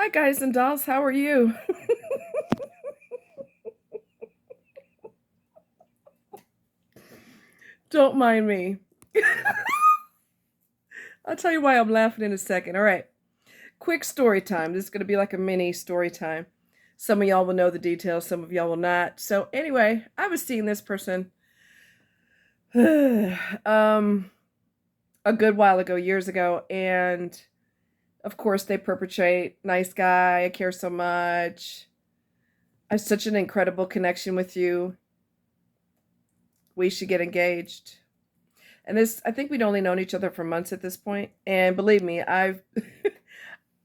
Hi, guys and dolls. How are you? Don't mind me. I'll tell you why I'm laughing in a second. All right. Quick story time. This is going to be like a mini story time. Some of y'all will know the details, some of y'all will not. So, anyway, I was seeing this person um, a good while ago, years ago. And of course, they perpetrate nice guy. I care so much. I have such an incredible connection with you. We should get engaged. And this, I think we'd only known each other for months at this point. And believe me, I've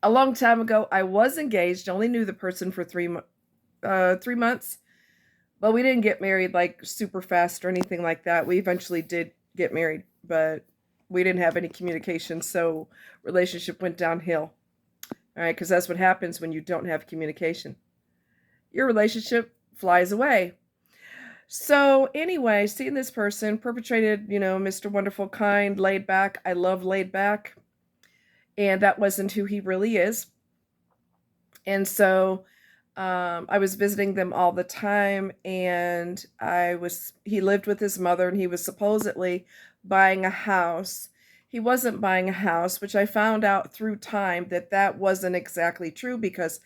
a long time ago, I was engaged. Only knew the person for 3 months, but we didn't get married like super fast or anything like that. We eventually did get married, but we didn't have any communication, so relationship went downhill. All right, because that's what happens when you don't have communication. Your relationship flies away. So anyway, seeing this person perpetrated, Mr. Wonderful, kind, laid back. I love laid back. And that wasn't who he really is. And so I was visiting them all the time, and he lived with his mother, and he was supposedly buying a house. He wasn't buying a house, which I found out through time that wasn't exactly true, because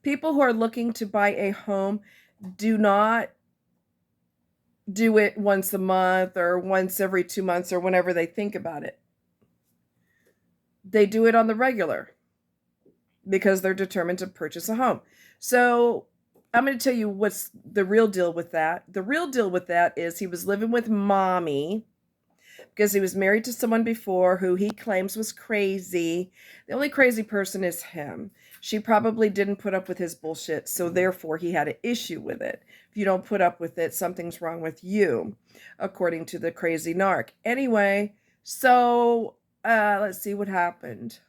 people who are looking to buy a home do not do it once a month or once every 2 months or whenever they think about it. They do it on the regular because they're determined to purchase a home. So I'm going to tell you what's the real deal with that. The real deal with that is he was living with mommy because he was married to someone before who he claims was crazy. The only crazy person is him. She probably didn't put up with his bullshit, so therefore he had an issue with it. If you don't put up with it, something's wrong with you, according to the crazy narc. Anyway, so let's see what happened.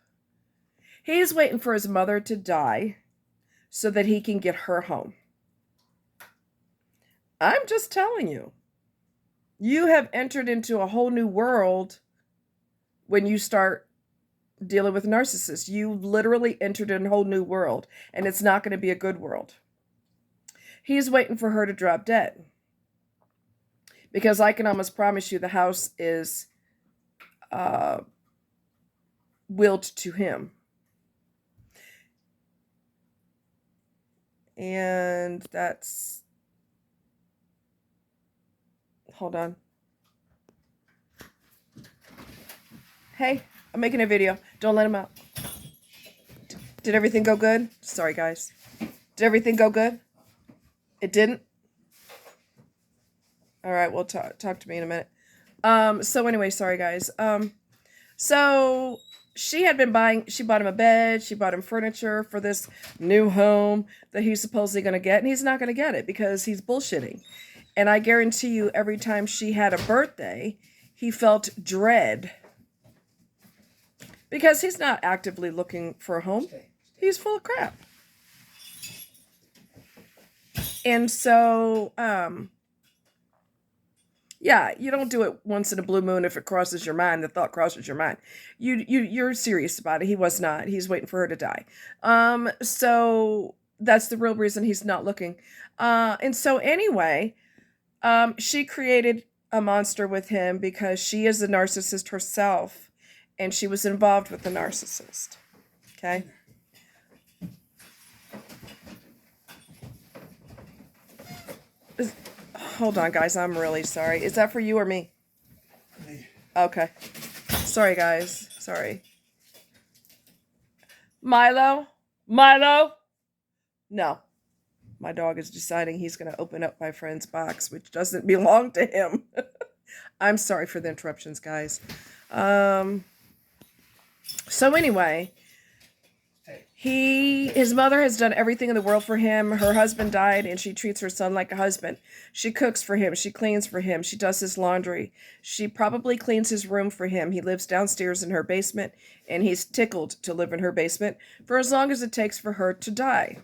He's waiting for his mother to die so that he can get her home. I'm just telling you. You have entered into a whole new world when you start dealing with narcissists. You literally entered in a whole new world, and it's not going to be a good world. He's waiting for her to drop dead. Because I can almost promise you the house is willed to him. And that's... Hold on. Hey, I'm making a video. Don't let him out. Did everything go good? Sorry, guys. Did everything go good? It didn't? All right, we'll talk to me in a minute. So anyway, sorry, guys. So she bought him a bed, she bought him furniture for this new home that he's supposedly going to get, and he's not going to get it because he's bullshitting. And I guarantee you, every time she had a birthday, he felt dread. Because he's not actively looking for a home. He's full of crap. And so, yeah, you don't do it once in a blue moon if it crosses your mind, the thought crosses your mind. You're serious about it. He was not. He's waiting for her to die. So that's the real reason he's not looking. And so anyway, she created a monster with him because she is a narcissist herself, and she was involved with the narcissist. Okay? Hold on, guys. I'm really sorry. Is that for you or me? Me. Okay. Sorry, guys. Sorry. Milo? Milo? No. My dog is deciding he's going to open up my friend's box, which doesn't belong to him. I'm sorry for the interruptions, guys. So anyway, his mother has done everything in the world for him. Her husband died, and she treats her son like a husband. She cooks for him. She cleans for him. She does his laundry. She probably cleans his room for him. He lives downstairs in her basement, and he's tickled to live in her basement for as long as it takes for her to die.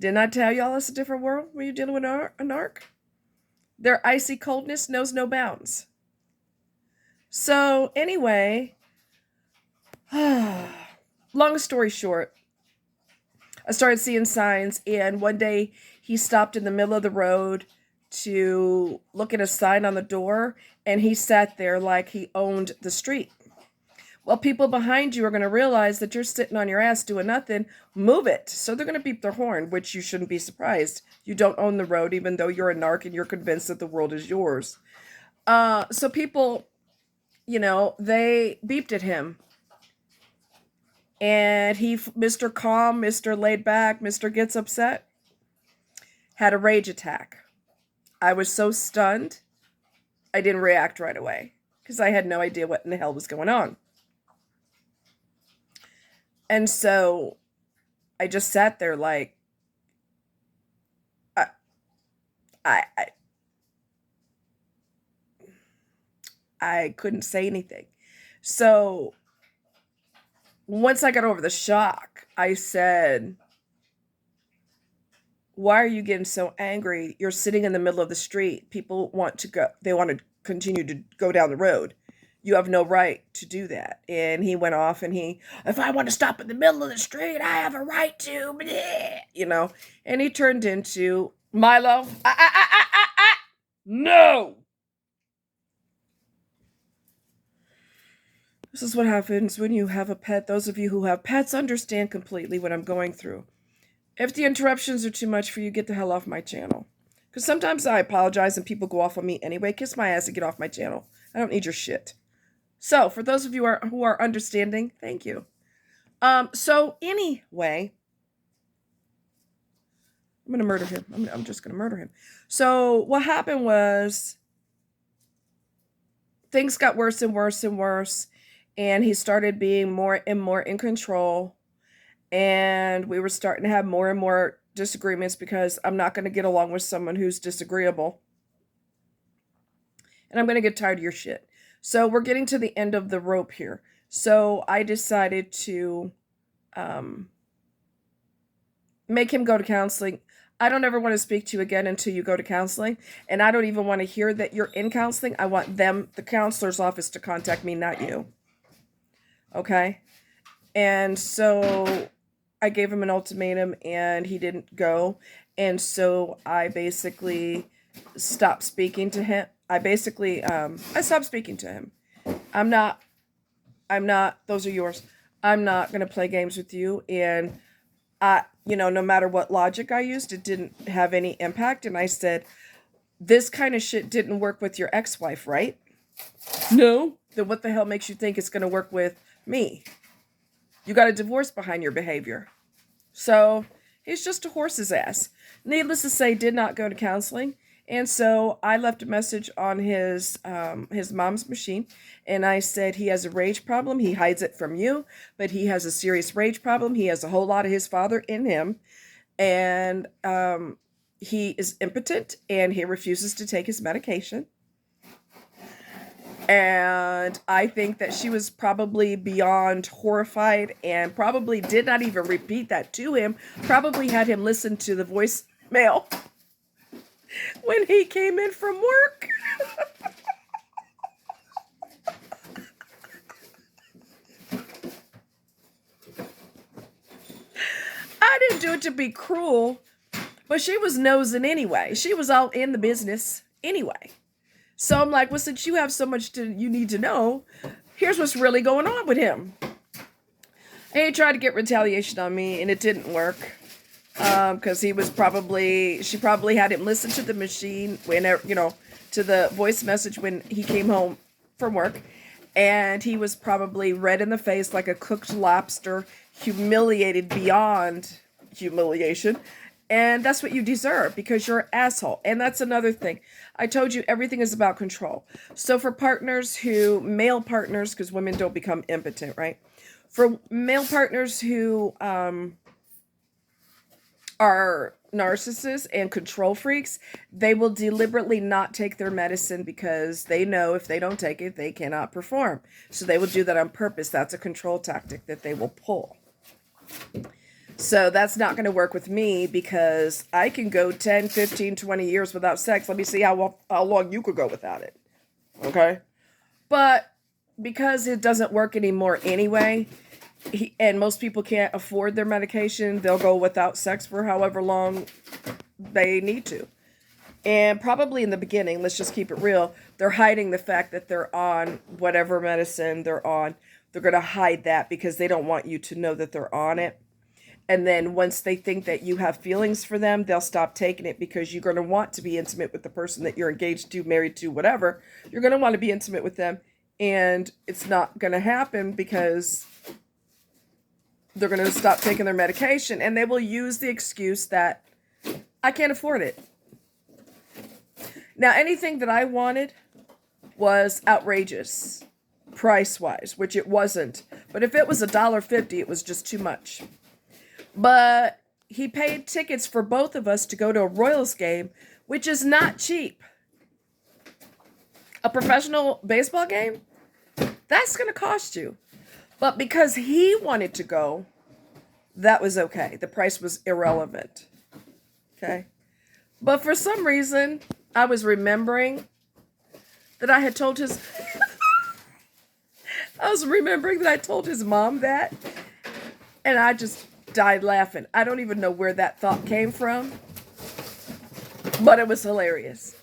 Didn't I tell y'all it's a different world when you're dealing with a narc? Their icy coldness knows no bounds. So, anyway, long story short, I started seeing signs, and one day he stopped in the middle of the road to look at a sign on the door, and he sat there like he owned the street. Well, people behind you are going to realize that you're sitting on your ass doing nothing. Move it. So they're going to beep their horn, which you shouldn't be surprised. You don't own the road, even though you're a narc and you're convinced that the world is yours. So people, they beeped at him. And he, Mr. Calm, Mr. Laid Back, Mr. Gets Upset, had a rage attack. I was so stunned, I didn't react right away because I had no idea what in the hell was going on. And so I just sat there like, I, I, I couldn't say anything. So once I got over the shock, I said, why are you getting so angry? You're sitting in the middle of the street. People want to go, they want to continue to go down the road. You have no right to do that. And he went off and if I want to stop in the middle of the street, I have a right to, and he turned into Milo. No. This is what happens when you have a pet. Those of you who have pets understand completely what I'm going through. If the interruptions are too much for you, get the hell off my channel. Because sometimes I apologize and people go off on me anyway. Kiss my ass and get off my channel. I don't need your shit. So, for those of you who are understanding, thank you. So anyway, I'm going to murder him. I'm just going to murder him. So what happened was things got worse and worse and worse. And he started being more and more in control. And we were starting to have more and more disagreements because I'm not going to get along with someone who's disagreeable. And I'm going to get tired of your shit. So we're getting to the end of the rope here. So I decided to make him go to counseling. I don't ever want to speak to you again until you go to counseling. And I don't even want to hear that you're in counseling. I want them, the counselor's office, to contact me, not you. Okay? And so I gave him an ultimatum and he didn't go. And so I basically stopped speaking to him. I stopped speaking to him. I'm not, those are yours. I'm not going to play games with you. And no matter what logic I used, it didn't have any impact. And I said, this kind of shit didn't work with your ex-wife, right? No. Then what the hell makes you think it's going to work with me? You got a divorce behind your behavior. So he's just a horse's ass. Needless to say, did not go to counseling. And so I left a message on his mom's machine. And I said, he has a rage problem. He hides it from you, but he has a serious rage problem. He has a whole lot of his father in him. And he is impotent and he refuses to take his medication. And I think that she was probably beyond horrified and probably did not even repeat that to him. Probably had him listen to the voicemail when he came in from work. I didn't do it to be cruel, but she was nosing anyway. She was all in the business anyway. So I'm like, well, since you have so much you need to know, here's what's really going on with him. And he tried to get retaliation on me, and it didn't work. Because she probably had him listen to the machine to the voice message when he came home from work. And he was probably red in the face like a cooked lobster, humiliated beyond humiliation. And that's what you deserve because you're an asshole. And that's another thing. I told you everything is about control. So for male partners, because women don't become impotent, right? For male partners who are narcissists and control freaks, they will deliberately not take their medicine because they know if they don't take it, they cannot perform. So they will do that on purpose. That's a control tactic that they will pull. So that's not going to work with me because I can go 10, 15, 20 years without sex. Let me see how long you could go without it. Okay? But because it doesn't work anymore anyway, And most people can't afford their medication. They'll go without sex for however long they need to. And probably in the beginning, let's just keep it real, they're hiding the fact that they're on whatever medicine they're on. They're going to hide that because they don't want you to know that they're on it. And then once they think that you have feelings for them, they'll stop taking it because you're going to want to be intimate with the person that you're engaged to, married to, whatever. You're going to want to be intimate with them. And it's not going to happen because they're going to stop taking their medication. And they will use the excuse that I can't afford it. Now, anything that I wanted was outrageous, price-wise, which it wasn't. But if it was $1.50, it was just too much. But he paid tickets for both of us to go to a Royals game, which is not cheap. A professional baseball game, that's going to cost you. But because he wanted to go, that was okay. The price was irrelevant. Okay? But for some reason, I was remembering that I had told his... I was remembering that I told his mom that. And I just died laughing. I don't even know where that thought came from. But it was hilarious.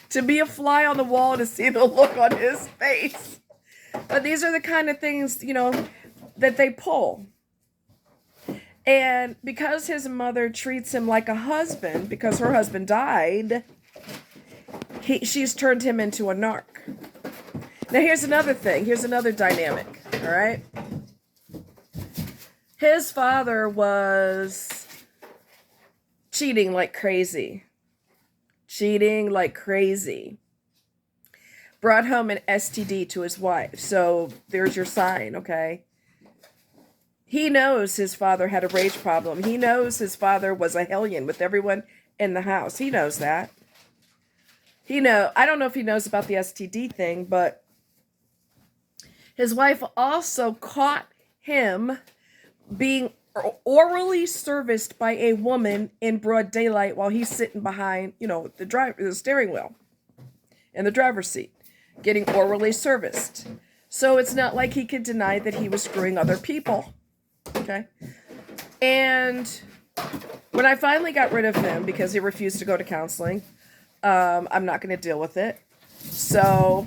To be a fly on the wall, to see the look on his face. But these are the kind of things, that they pull. And because his mother treats him like a husband, because her husband died, she's turned him into a narc. Now here's another thing. Here's another dynamic. All right. His father was cheating like crazy. Cheating like crazy. Brought home an STD to his wife. So there's your sign, okay? He knows his father had a rage problem. He knows his father was a hellion with everyone in the house. He knows that. I don't know if he knows about the STD thing, but his wife also caught him being orally serviced by a woman in broad daylight while he's sitting behind, the steering wheel in the driver's seat, getting orally serviced. So it's not like he could deny that he was screwing other people. Okay. And when I finally got rid of him because he refused to go to counseling, I'm not going to deal with it. So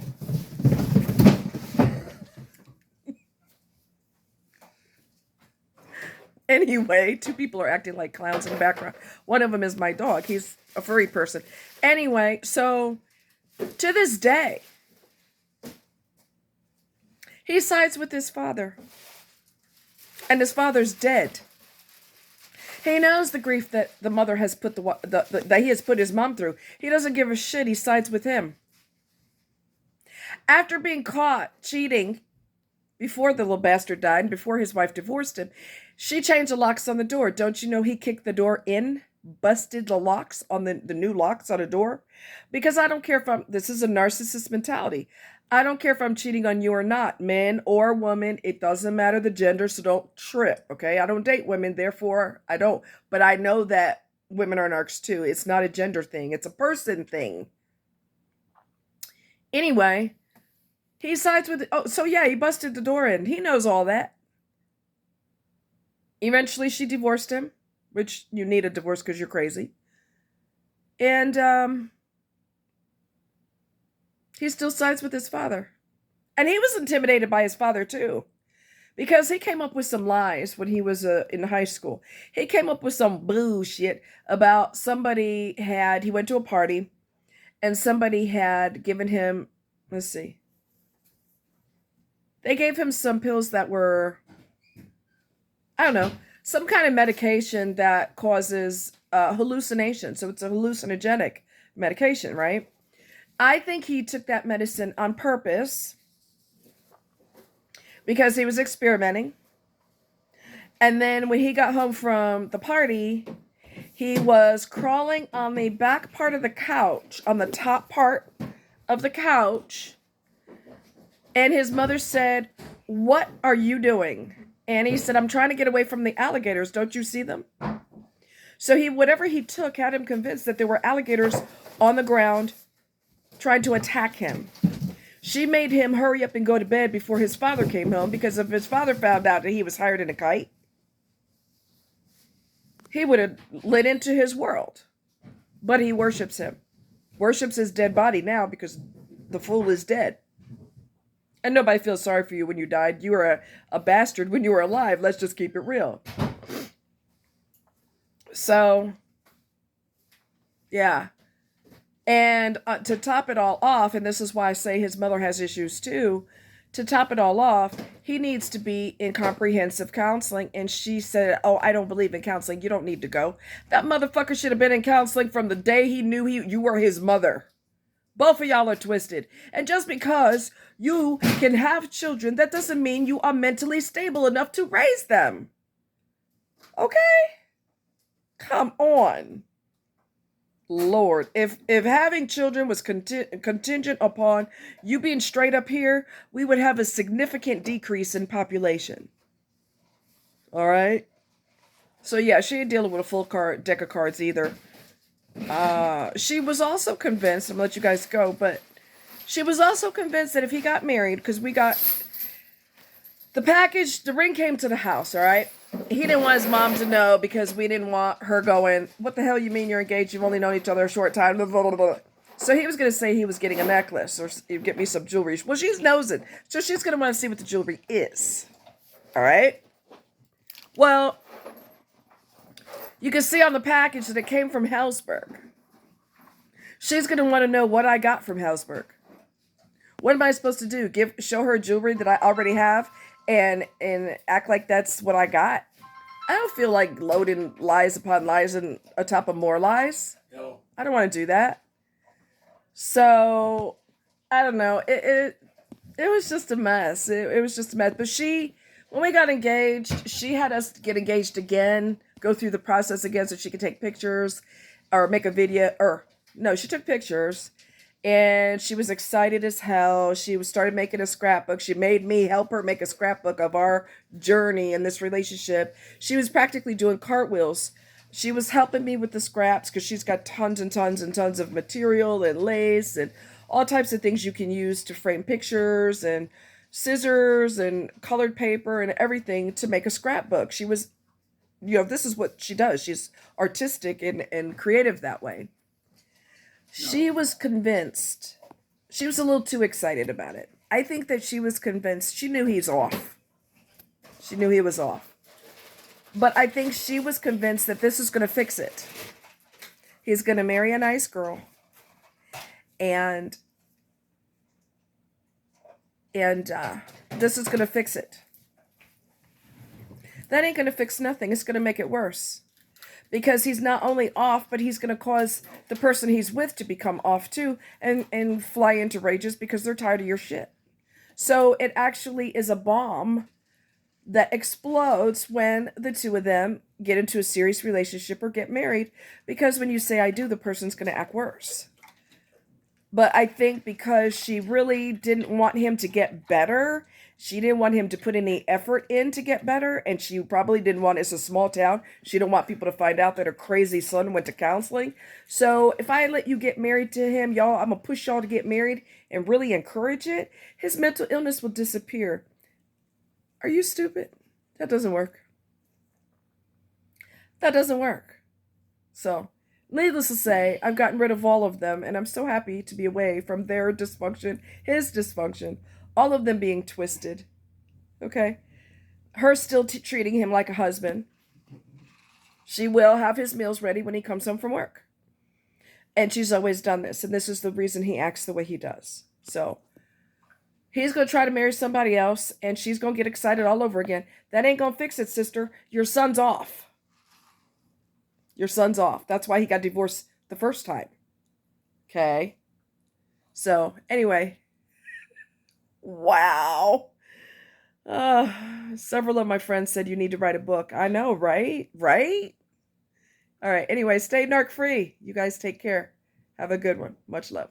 anyway, two people are acting like clowns in the background. One of them is my dog. He's a furry person. Anyway, so to this day, he sides with his father. And his father's dead. He knows the grief that the mother has put that he has put his mom through. He doesn't give a shit. He sides with him. After being caught cheating before the little bastard died and before his wife divorced him, she changed the locks on the door. Don't you know he kicked the door in, busted the locks on the new locks on a door? Because I don't care if this is a narcissist mentality. I don't care if I'm cheating on you or not, man or woman. It doesn't matter the gender, so don't trip, okay? I don't date women, therefore I don't. But I know that women are narcs too. It's not a gender thing. It's a person thing. Anyway, he sides with... he busted the door in. He knows all that. Eventually, she divorced him, which you need a divorce because you're crazy. And, he still sides with his father. And he was intimidated by his father, too. Because he came up with some lies when he was in high school. He came up with some bullshit about he went to a party, and somebody had given him, let's see. They gave him some pills that were, I don't know, some kind of medication that causes hallucination. So it's a hallucinogenic medication, right? I think he took that medicine on purpose because he was experimenting. And then when he got home from the party, he was crawling on the back part of the couch, on the top part of the couch. And his mother said, "What are you doing?" And he said, "I'm trying to get away from the alligators. Don't you see them?" So whatever he took had him convinced that there were alligators on the ground trying to attack him. She made him hurry up and go to bed before his father came home, because if his father found out that he was hired in a kite, he would have lit into his world. But he worships him. Worships his dead body now because the fool is dead. And nobody feels sorry for you when you died. You were a bastard when you were alive. Let's just keep it real. So, yeah. And to top it all off, and this is why I say his mother has issues too, to top it all off, he needs to be in comprehensive counseling. And she said, oh, I don't believe in counseling. You don't need to go. That motherfucker should have been in counseling from the day he knew you were his mother. Both of y'all are twisted. And just because you can have children, that doesn't mean you are mentally stable enough to raise them. Okay? Come on. Lord, if having children was contingent upon you being straight up here, we would have a significant decrease in population. All right? So yeah, she ain't dealing with a full deck of cards either. She was also convinced, I'm gonna let you guys go, but she was also convinced that if he got married, because we got the package, the ring came to the house, all right? He didn't want his mom to know because we didn't want her going, what the hell you mean you're engaged? You've only known each other a short time. Blah, blah, blah, blah. So he was going to say he was getting a necklace or he'd get me some jewelry. Well, she knows it. So she's going to want to see what the jewelry is. All right? Well, you can see on the package that it came from Helzberg. She's going to want to know what I got from Helzberg. What am I supposed to do? Show her jewelry that I already have and act like that's what I got? I don't feel like loading lies upon lies and atop of more lies. No. I don't want to do that. So, I don't know. It was just a mess. It was just a mess. But when we got engaged, she had us get engaged again, go through the process again so she could take pictures or make a video. No, she took pictures. And she was excited as hell. She started making a scrapbook. She made me help her make a scrapbook of our journey in this relationship. She was practically doing cartwheels. She was helping me with the scraps because she's got tons and tons and tons of material and lace and all types of things you can use to frame pictures and scissors and colored paper and everything to make a scrapbook. She was, this is what she does. She's artistic and creative that way. She was convinced. She was a little too excited about it. I think that she was convinced. She knew he's off. She knew he was off. But I think she was convinced that this is going to fix it. He's going to marry a nice girl. And this is going to fix it. That ain't going to fix nothing. It's going to make it worse. Because he's not only off, but he's going to cause the person he's with to become off too and fly into rages because they're tired of your shit. So it actually is a bomb that explodes when the two of them get into a serious relationship or get married. Because when you say I do, the person's going to act worse. But I think because she really didn't want him to get better, she didn't want him to put any effort in to get better, and she probably didn't want, it's a small town, she didn't want people to find out that her crazy son went to counseling. So if I let you get married to him, y'all, I'm going to push y'all to get married and really encourage it, his mental illness will disappear. Are you stupid? That doesn't work. That doesn't work. So, needless to say, I've gotten rid of all of them, and I'm so happy to be away from their dysfunction, his dysfunction, all of them being twisted. Okay? Her still treating him like a husband. She will have his meals ready when he comes home from work. And she's always done this, and this is the reason he acts the way he does. So, he's going to try to marry somebody else, and she's going to get excited all over again. That ain't going to fix it, sister. Your son's off. Your son's off. That's why he got divorced the first time. Okay? So, anyway. Wow. Several of my friends said you need to write a book. I know, right? Right? All right. Anyway, stay narc free. You guys take care. Have a good one. Much love.